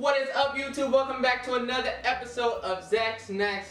What is up, YouTube? Welcome back to another episode of ZAIRE'S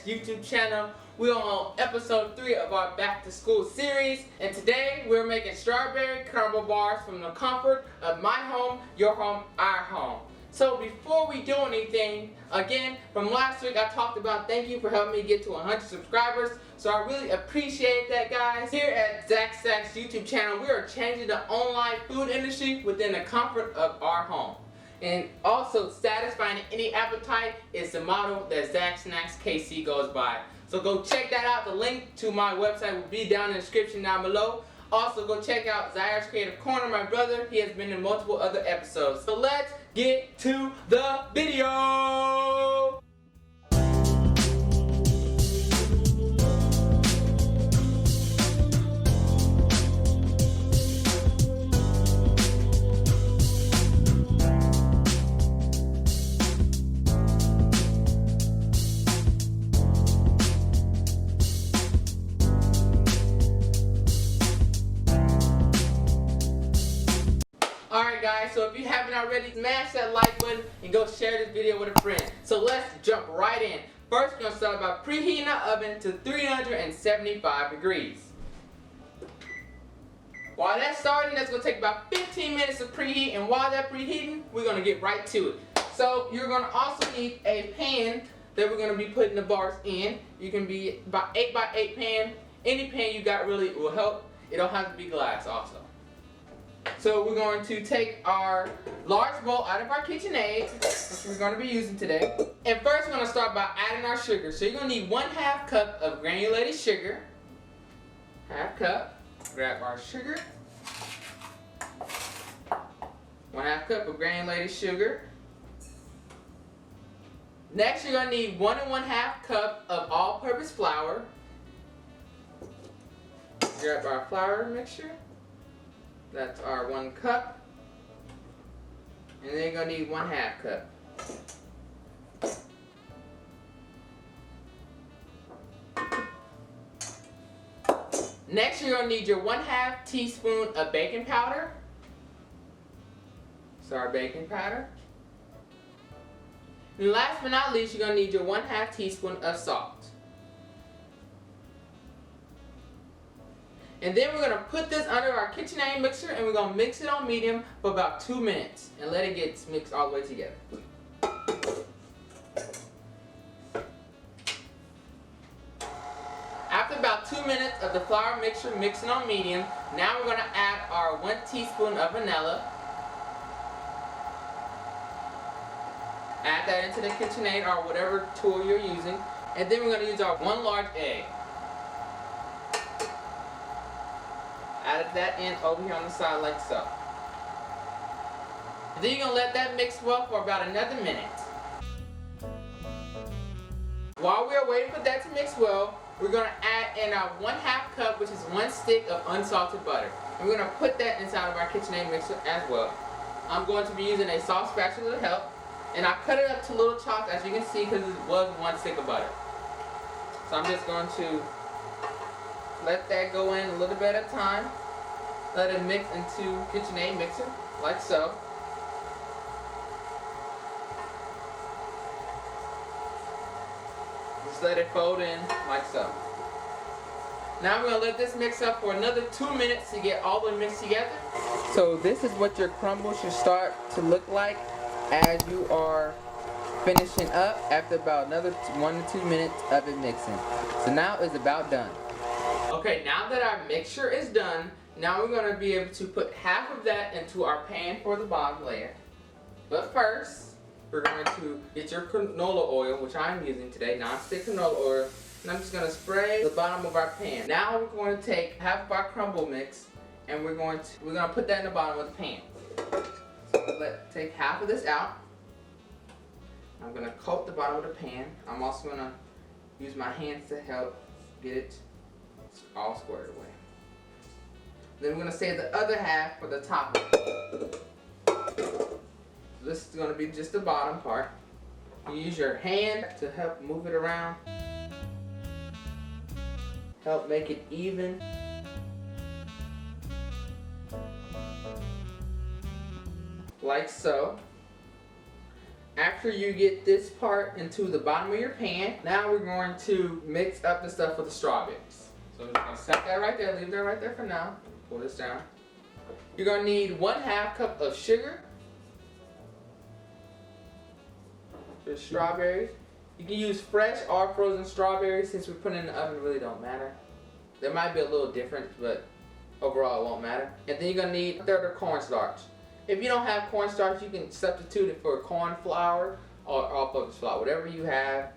YouTube channel. We're on episode 3 of our back to school series, and today we're making strawberry crumble bars from the comfort of my home, your home, our home. So before we do anything, again, from last week I talked about thank you for helping me get to 100 subscribers. So I really appreciate that, guys. Here at ZAIRE'S YouTube channel, we are changing the online food industry within the comfort of our home. And also satisfying any appetite is the motto that ZAIRE'S KC goes by. So go check that out. The link to my website will be down in the description down below. Also go check out ZAIRE'S Creative Corner, my brother. He has been in multiple other episodes. So let's get to the video. Alright guys, so if you haven't already, smash that like button and go share this video with a friend. So let's jump right in. First, we're going to start by preheating our oven to 375 degrees. While that's starting, that's going to take about 15 minutes of preheat, and while that's preheating, we're going to get right to it. So you're going to also need a pan that we're going to be putting the bars in. You can be about 8x8 pan. Any pan you got really will help. It don't have to be glass also. So we're going to take our large bowl out of our KitchenAid, which we're going to be using today. And first we're going to start by adding our sugar. So you're going to need 1/2 cup of granulated sugar. 1/2 cup. Grab our sugar. 1/2 cup of granulated sugar. Next you're going to need 1 1/2 cup of all-purpose flour. Grab our flour mixture. That's our 1 cup. And then you're going to need 1/2 cup. Next, you're going to need your 1/2 teaspoon of baking powder. So our baking powder. And last but not least, you're going to need your 1/2 teaspoon of salt. And then we're going to put this under our KitchenAid mixer and we're going to mix it on medium for about 2 minutes and let it get mixed all the way together. After about 2 minutes of the flour mixture mixing on medium, now we're going to add our 1 teaspoon of vanilla. Add that into the KitchenAid or whatever tool you're using. And then we're going to use our 1 large egg. Added that in over here on the side like so. Then you're going to let that mix well for about another minute. While we are waiting for that to mix well, we're going to add in our 1/2 cup, which is 1 stick of unsalted butter. And we're going to put that inside of our KitchenAid mixer as well. I'm going to be using a soft spatula to help. And I cut it up to little chunks as you can see because it was 1 stick of butter. So I'm just going to let that go in a little bit at a time. Let it mix into KitchenAid mixer, like so. Just let it fold in, like so. Now we're going to let this mix up for another 2 minutes to get all the mixed together. So this is what your crumble should start to look like as you are finishing up after about another 1 to 2 minutes of it mixing. So now it's about done. Okay, now that our mixture is done, now we're going to be able to put half of that into our pan for the bottom layer. But first, we're going to get your canola oil, which I'm using today, non-stick canola oil, and I'm just going to spray the bottom of our pan. Now we're going to take half of our crumble mix, and we're going to put that in the bottom of the pan. So take half of this out. I'm going to coat the bottom of the pan. I'm also going to use my hands to help get it all squared away. Then we're going to save the other half for the top. This is going to be just the bottom part. You use your hand to help move it around. Help make it even. like so. After you get this part into the bottom of your pan, now we're going to mix up the stuff with the strawberries. So I'm just going to set that right there, leave that right there for now. Pull this down. You're going to need 1/2 cup of sugar. The strawberries. You can use fresh or frozen strawberries. Since we put it in the oven, it really don't matter. There might be a little difference, but overall it won't matter. And then you're going to need 1/3 of cornstarch. If you don't have cornstarch, you can substitute it for corn flour or all-purpose flour. Whatever you have,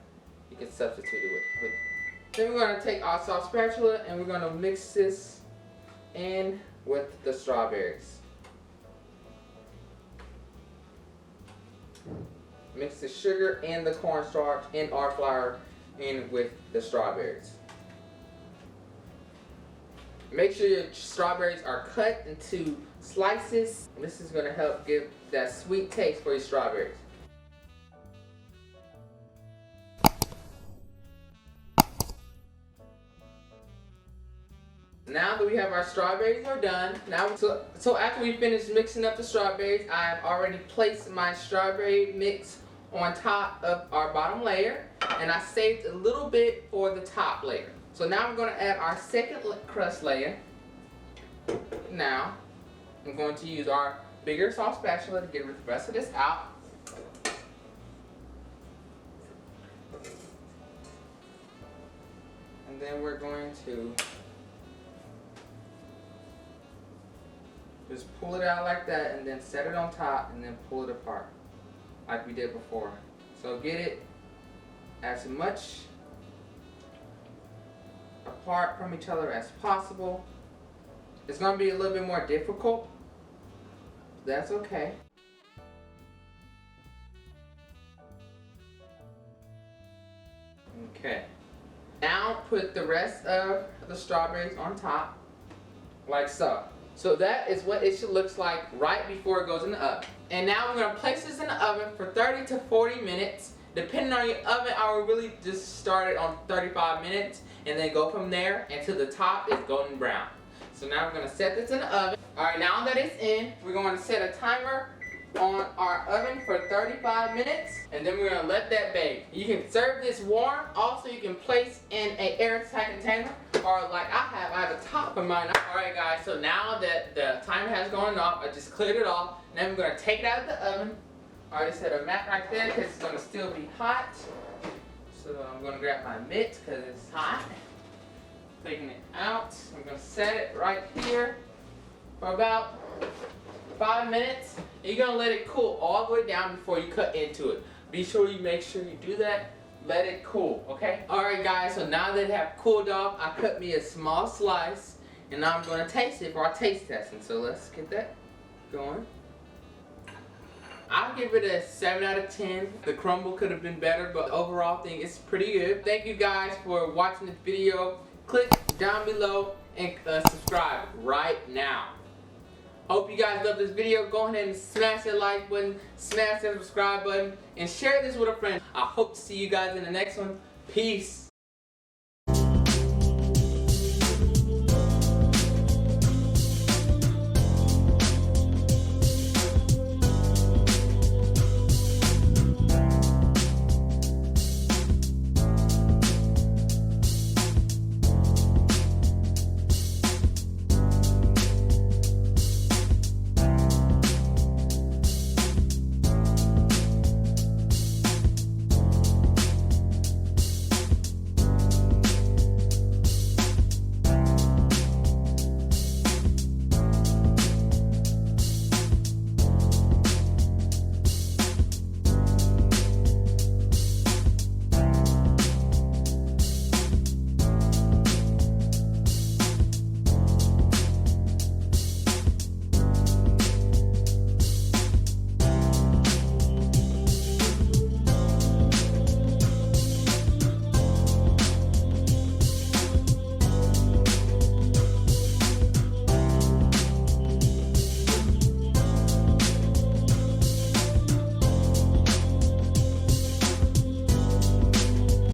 you can substitute it with. Then we're going to take our soft spatula and we're going to mix this in with the strawberries. Mix the sugar and the cornstarch and our flour in with the strawberries. Make sure your strawberries are cut into slices. This is going to help give that sweet taste for your strawberries. Now that we have our strawberries are done, so after we finish mixing up the strawberries, I have already placed my strawberry mix on top of our bottom layer, and I saved a little bit for the top layer. So now we're going to add our second crust layer. Now, I'm going to use our bigger soft spatula to get the rest of this out. And then we're going to just pull it out like that and then set it on top and then pull it apart like we did before. So get it as much apart from each other as possible. It's going to be a little bit more difficult. That's okay. Okay. Now put the rest of the strawberries on top, like so. So that is what it should look like right before it goes in the oven. And now we're going to place this in the oven for 30 to 40 minutes. Depending on your oven, I will really just start it on 35 minutes and then go from there until the top is golden brown. So now we're going to set this in the oven. Alright, now that it's in, we're going to set a timer on our oven for 35 minutes and then we're going to let that bake. You can serve this warm. Also, you can place in an airtight container, or like I have a top of mine. Alright guys, so now that the timer has gone off, I just cleared it off. Now we're going to take it out of the oven. I already set a mat right there because it's going to still be hot. So I'm going to grab my mitt because it's hot. Taking it out. I'm going to set it right here for about 5 minutes. You're going to let it cool all the way down before you cut into it. Be sure you make sure you do that. Let it cool, okay? Alright guys, so now that it have cooled off, I cut me a small slice and now I'm going to taste it for our taste testing. So let's get that going. I'll give it a 7 out of 10. The crumble could have been better, but overall I think it's pretty good. Thank you guys for watching this video. Click down below and subscribe right now. Hope you guys love this video. Go ahead and smash that like button, smash that subscribe button, and share this with a friend. I hope to see you guys in the next one. Peace.